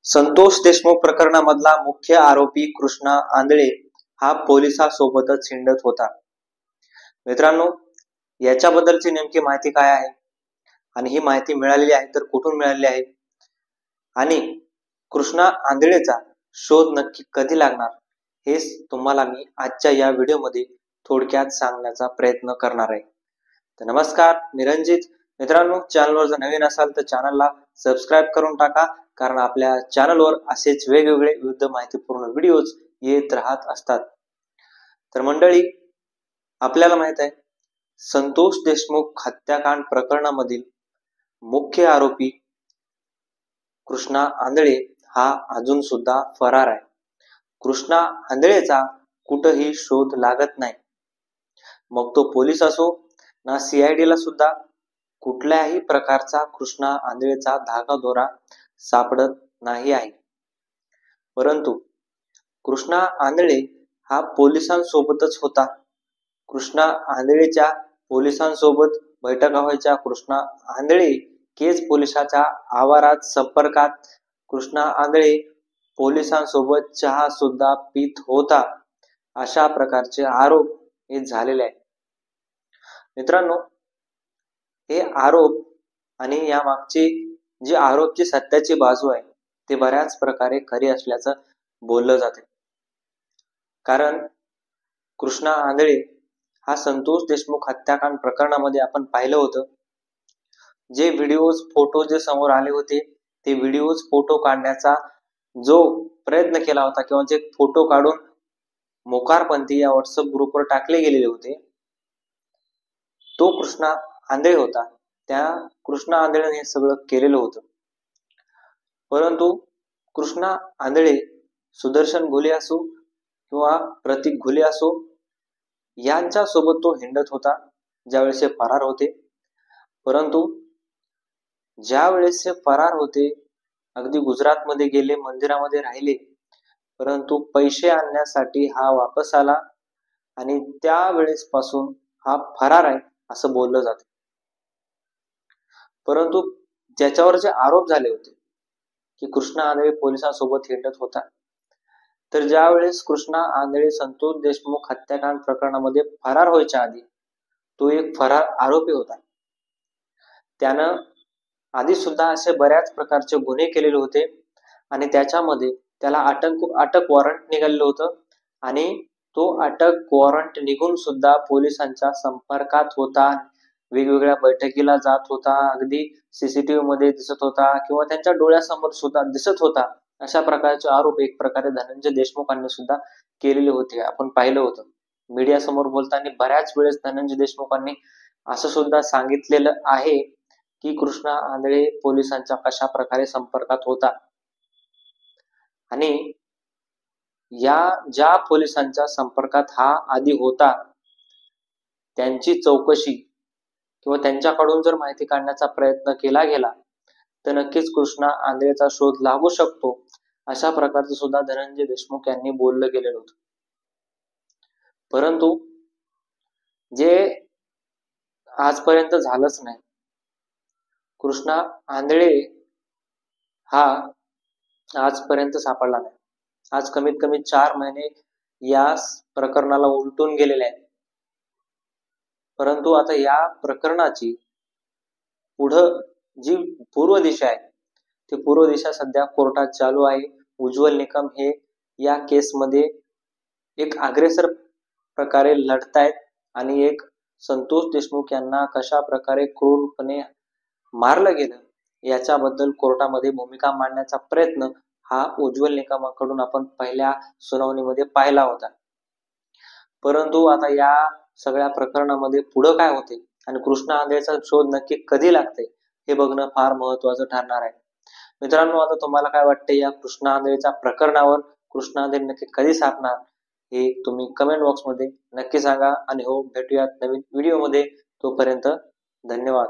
संतोष देशमुख प्रकरणामधला मुख्य आरोपी कृष्णा आंधळे हा पोलिसांसोबतच हिंडत होता। मित्रांनो, याच्याबद्दलची नेमकी माहिती काय आहे आणि ही माहिती मिळालेली आहे तर कुठून मिळालेली आहे आणि कृष्णा आंधळेचा शोध नक्की कधी लागणार हेच तुम्हाला मी आजच्या या व्हिडिओमध्ये थोडक्यात सांगण्याचा प्रयत्न करणार आहे। तर नमस्कार, मी रणजित। मित्रांनो, चॅनलवर जर नवीन असाल तर चॅनलला सबस्क्राइब करून टाका, कारण आपल्या चॅनलवर असेच वेगवेगळे विविध माहितीपूर्ण व्हिडिओज येत राहत असतात। तर मंडळी, आपल्याला माहित आहे संतोष देशमुख हत्याकांड प्रकरणामधील मुख्य आरोपी कृष्णा आंधळे हा अजून सुद्धा फरार आहे। कृष्णा आंधळेचा कुठेही शोध लागत नाही, मग तो पोलीस असो ना CID ला सुद्धा कुठल्याही प्रकारचा कृष्णा आंधळेचा धागादोरा सापडत नाही आहे। परंतु कृष्णा आंधळे हा पोलिसांसोबतच होता। कृष्णा आंधळेच्या पोलिसांसोबत बैठका व्हायच्या। कृष्णा आंधळे केज पोलिसाच्या आवारात संपर्कात कृष्णा आंधळे पोलिसांसोबत चहा सुद्धा पीत होता, अशा प्रकारचे आरोप हे झालेले आहेत। मित्रांनो, हे आरोप आणि या मागची जी आरोपची सत्याची बाजू आहे ते बऱ्याच प्रकारे खरी असल्याचं बोललं जाते। कारण कृष्णा आंधळे हा संतोष देशमुख हत्याकांड प्रकरणामध्ये आपण पाहिलं होतं, जे व्हिडिओज फोटो जे समोर आले होते ते व्हिडिओज फोटो काढण्याचा जो प्रयत्न केला होता किंवा जे फोटो काढून मोकारपंथी या व्हॉट्सअप ग्रुपवर टाकले गेलेले होते, तो कृष्णा आंधळे होता। त्या कृष्णा आंधळेने हे सगळं केलेलं होतं। परंतु कृष्णा आंधळे सुदर्शन घुले असो किंवा प्रतीक घुले असो यांच्या सोबत तो हिंडत होता ज्यावेळेस हे फरार होते। परंतु ज्या वेळेस हे फरार होते, अगदी गुजरातमध्ये गेले, मंदिरामध्ये राहिले, परंतु पैसे आणण्यासाठी हा वापस आला आणि त्यावेळेस पासून हा फरार आहे असं बोललं जातं। परंतु ज्याच्यावर जे आरोप झाले होते की कृष्णा आंधळे पोलिसांसोबत हिंडत होता, तर ज्या वेळेस कृष्णा आंधळे संतोष देशमुख हत्याकांड प्रकरणामध्ये फरार व्हायच्या आधी तो एक फरार आरोपी होता। त्यानं आधी सुद्धा असे बऱ्याच प्रकारचे गुन्हे केलेले होते आणि त्याच्यामध्ये त्याला अटक वॉरंट निघालेलं होतं आणि तो अटक वॉरंट निघून सुद्धा पोलिसांच्या संपर्कात होता, वेगवेगळ्या बैठकीला जात होता, अगदी CCTV मध्ये दिसत होता किंवा त्यांच्या डोळ्यासमोर सुद्धा दिसत होता। अशा प्रकारचे आरोप एक प्रकारे धनंजय देशमुखांनी सुद्धा केलेले होते, आपण पाहिलं होतं। मीडिया समोर बोलताना बऱ्याच वेळेस धनंजय देशमुखांनी असं सुद्धा सांगितलेलं आहे की कृष्णा आंधळे पोलिसांच्या कशा प्रकारे संपर्कात होता आणि या ज्या पोलिसांच्या संपर्कात हा आधी होता त्यांची चौकशी किंवा त्यांच्याकडून जर माहिती काढण्याचा प्रयत्न केला गेला तर नक्कीच कृष्णा आंधळेचा शोध लागू शकतो, अशा प्रकारचं सुद्धा धनंजय देशमुख यांनी बोललं गेलेलं होतं। परंतु जे आजपर्यंत झालंच नाही, कृष्णा आंधळे हा आजपर्यंत सापडला नाही। आज कमीत कमी 4 महिने या प्रकरणाला उलटून गेलेले आहेत। परंतु आता या प्रकरणाची पुढं जी पूर्व दिशा आहे ती पूर्व दिशा सध्या कोर्टात चालू आहे। उज्ज्वल निकम हे या केसमध्ये एक अग्रेसर प्रकारे लढतायत आणि एक संतोष देशमुख यांना कशा प्रकारे क्रूरपणे मारलं गेलं याच्याबद्दल कोर्टामध्ये भूमिका मांडण्याचा प्रयत्न हा उज्ज्वल निकमाकडून आपण पहिल्या सुनावणीमध्ये पाहिला होता। परंतु आता या सगळ्या प्रकरणामध्ये पुढे काय होते आणि कृष्णा आंधळेचा शोध नक्की कधी लागते हे बघणं फार महत्त्वाचं ठरणार आहे। मित्रांनो, आता तुम्हाला काय वाटते या कृष्णा आंधळेच्या प्रकरणावर? कृष्णा आंधळे नक्की कधी सापडणार हे तुम्ही कमेंट बॉक्समध्ये नक्की सांगा आणि हो, भेटूयात नवीन व्हिडिओमध्ये। तोपर्यंत धन्यवाद।